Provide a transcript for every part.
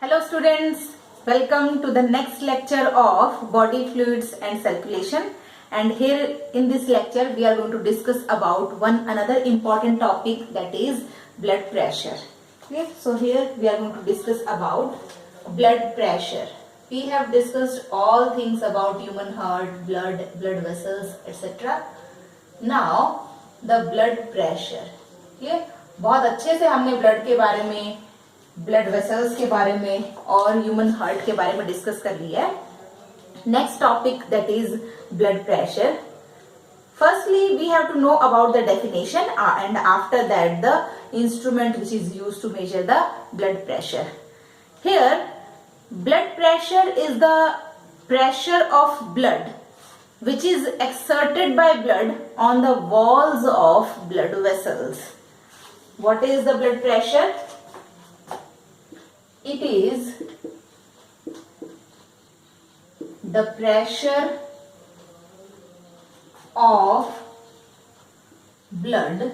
Hello students, welcome to the next lecture of body fluids and circulation. And here in this lecture we are going to discuss about another important topic, that is blood pressure. Okay, so here we are going to discuss about blood pressure. We have discussed all things about human heart, blood vessels, etc. Now the blood pressure. Okay, बहुत अच्छे से हमने blood के बारे में, blood vessels के बारे में और ह्यूमन हार्ट के बारे में डिस्कस कर लिया है. Next topic, that is blood pressure. Firstly, we have to know about the definition and after that the instrument which is used to measure the blood pressure. Here, blood pressure is the pressure of blood which is exerted by blood on the walls of blood vessels. What is the blood pressure? It is the pressure of blood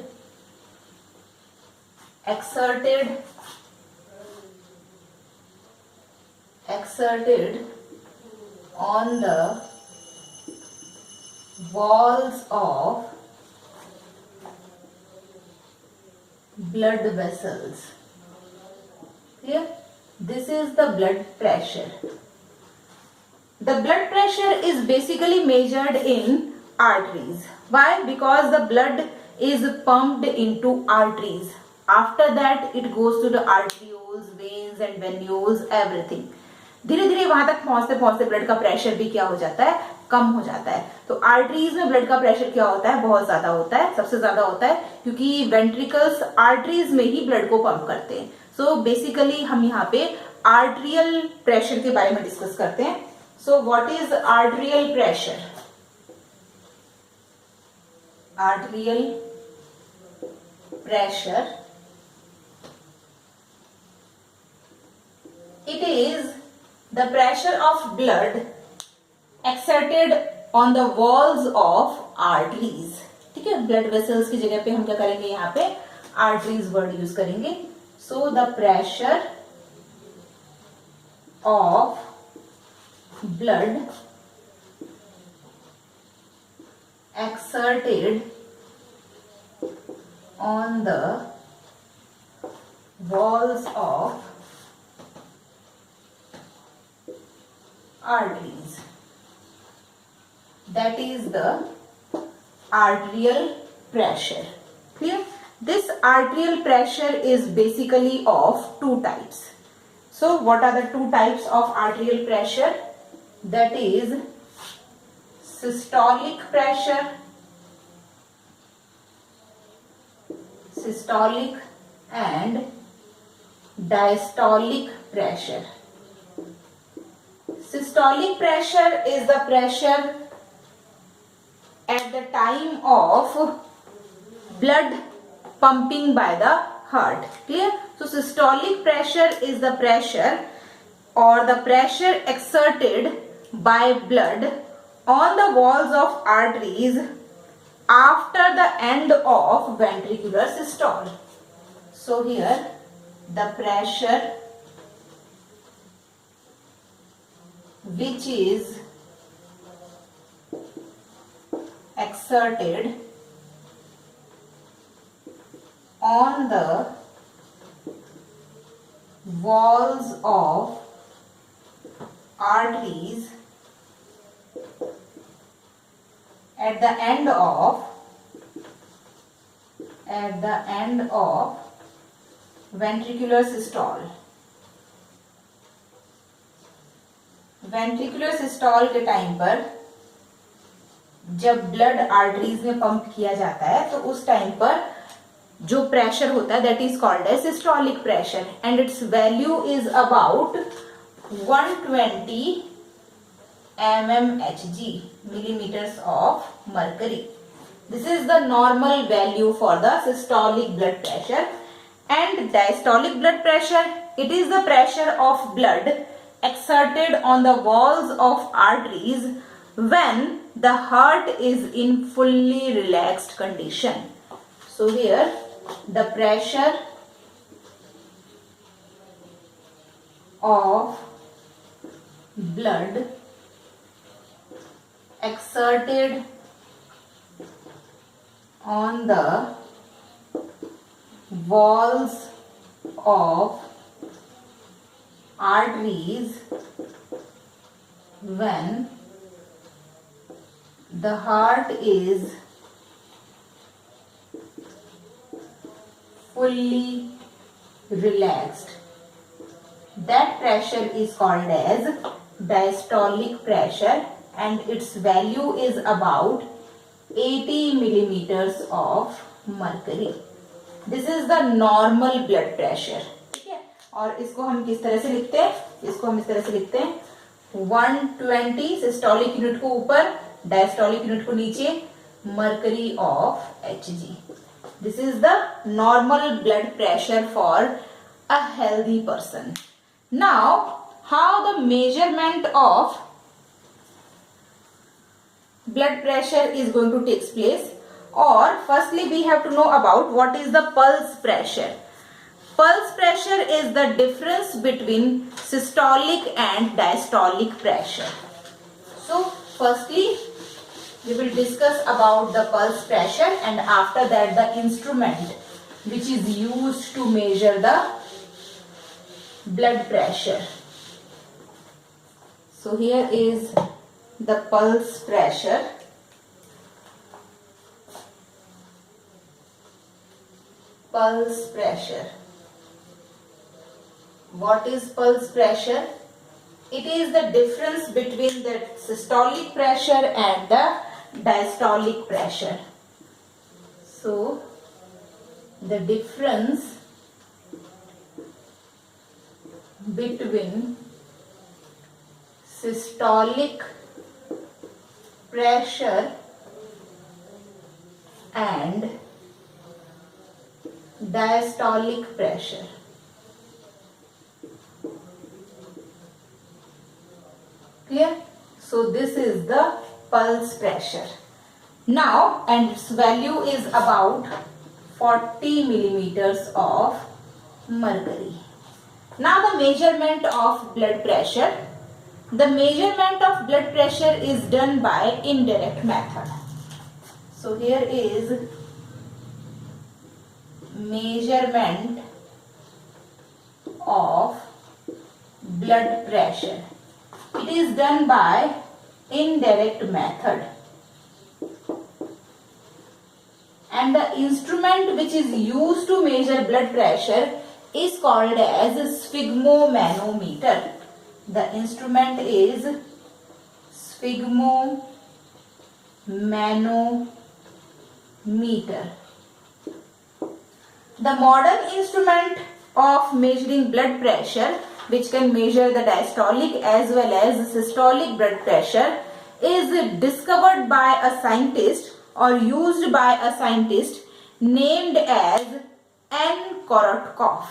exerted on the walls of blood vessels. Here, this is the blood pressure. The blood pressure is basically measured in arteries. Why? Because the blood is pumped into arteries. After that it goes to the arterioles, veins and venules, everything. धीरे धीरे वहां तक पहुंचते पहुंचते blood का pressure भी क्या हो जाता है, कम हो जाता है. तो आर्टरीज में ब्लड का प्रेशर क्या होता है, बहुत ज्यादा होता है, सबसे ज्यादा होता है, क्योंकि वेंट्रिकल्स आर्टरीज में ही ब्लड को पंप करते हैं. सो बेसिकली हम यहाँ पे आर्टरियल प्रेशर के बारे में डिस्कस करते हैं. So what is arterial pressure? Arterial pressure, it is the pressure of blood exerted on the walls of arteries. ठीक है, blood vessels की जगह पे हम क्या करेंगे, यहाँ पे arteries वर्ड यूज करेंगे. So the pressure of blood exerted on the walls of arteries, that is the arterial pressure. Clear? This arterial pressure is basically of two types. So what are the two types of arterial pressure? That is systolic pressure, systolic and diastolic pressure. Systolic pressure is the pressure at the time of blood pumping by the heart. Clear? So systolic pressure is the pressure or the pressure exerted by blood on the walls of arteries after the end of ventricular systole. So here the pressure which is exerted on the walls of arteries at the end of ventricular systole. Ventricular systole के time पर जब blood arteries में pump किया जाता है तो उस time पर जो प्रेशर होता है that is called as systolic pressure and its value is about 120 mmHg, millimeters of mercury. This is the normal value for the systolic blood pressure. And diastolic blood pressure, it is the pressure of blood exerted on the walls of arteries when the heart is in fully relaxed condition. So here the pressure of blood exerted on the walls of arteries when the heart is fully relaxed. That pressure is called as diastolic pressure, and its value is about 80 millimeters of mercury. This is the normal blood pressure. ठीक है, और इसको हम किस तरह से लिखते हैं? इसको हम इस तरह से लिखते हैं 120 सिस्टोलिक यूनिट को ऊपर, डायस्टोलिक यूनिट को नीचे, mercury of Hg. This is the normal blood pressure for a healthy person. Now, how the measurement of blood pressure is going to take place? Or firstly we have to know about what is the pulse pressure. Pulse pressure is the difference between systolic and diastolic pressure. So firstly we will discuss about the pulse pressure, and after that the instrument which is used to measure the blood pressure. So here is the pulse pressure. Pulse pressure. What is pulse pressure? It is the difference between the systolic pressure and the diastolic pressure. So, the difference between systolic pressure and diastolic pressure. Clear? So this is the pulse pressure. Now, and its value is about 40 millimeters of mercury. Now the measurement of blood pressure. The measurement of blood pressure is done by indirect method. So here is measurement of blood pressure. It is done by indirect method, and the instrument which is used to measure blood pressure is called as sphygmomanometer. The instrument is sphygmomanometer. The modern instrument of measuring blood pressure, which can measure the diastolic as well as systolic blood pressure, is discovered by a scientist or used by a scientist named as N. Korotkov.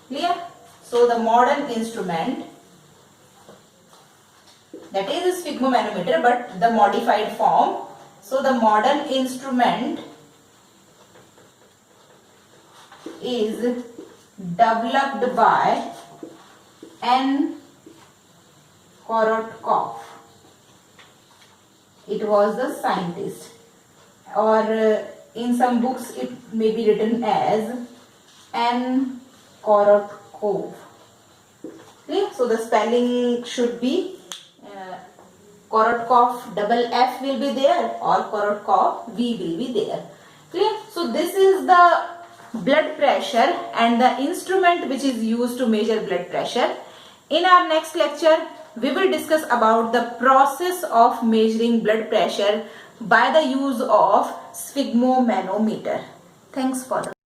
Clear? So the modern instrument, that is a sphygmomanometer but the modified form. So the modern instrument is developed by N. Korotkov. It was the scientist, or in some books it may be written as N. Korotkov. Okay? So the spelling should be Korotkov, double F will be there, or Korotkov V will be there. Okay? So this is the blood pressure and the instrument which is used to measure blood pressure. In our next lecture, we will discuss about the process of measuring blood pressure by the use of sphygmomanometer. Thanks for the